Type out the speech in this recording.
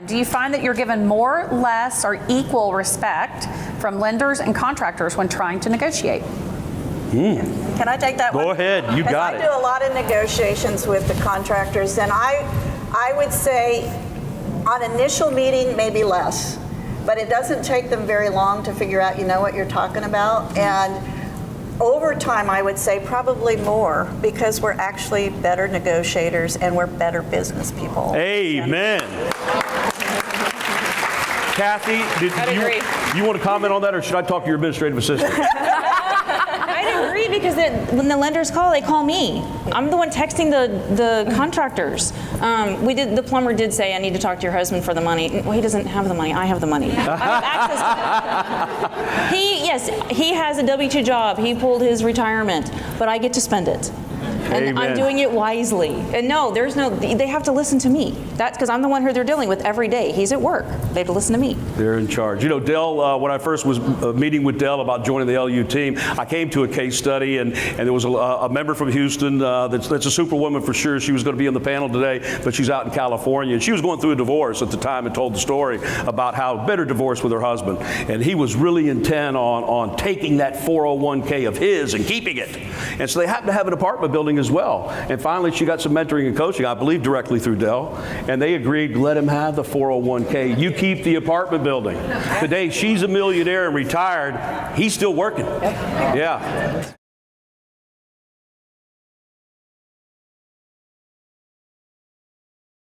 Do you find that you're given more, less, or equal respect from lenders and contractors when trying to negotiate? Can I take that one? Go ahead, you got it. I do a lot of negotiations with the contractors, and I would say on initial meeting, maybe less, but it doesn't take them very long to figure out, you know, what you're talking about. And over time, I would say probably more, because we're actually better negotiators and we're better business people. Amen. Kathy, you want to comment on that, or should I talk to your administrative assistant? I agree, because when the lenders call, they call me. I'm the one texting the contractors. The plumber did say, I need to talk to your husband for the money. Well, he doesn't have the money. I have the money. I have access to it. He has a W-2 job. He pulled his retirement, but I get to spend it. And Amen. I'm doing it wisely. And no, they have to listen to me. That's because I'm the one who they're dealing with every day. He's at work. They have to listen to me. They're in charge. You know, Dell, when I first was meeting with Dell about joining the LU team, I came to a case study, and there was a member from Houston that's a superwoman for sure. She was going to be on the panel today, but she's out in California. And she was going through a divorce at the time and told the story about how bitter divorce with her husband. And he was really intent on taking that 401k of his and keeping it. And so they happened to have an apartment building as well. And finally, she got some mentoring and coaching, I believe directly through Dell. And they agreed to let him have the 401k. You keep the apartment building. Today, she's a millionaire and retired. He's still working. Yeah.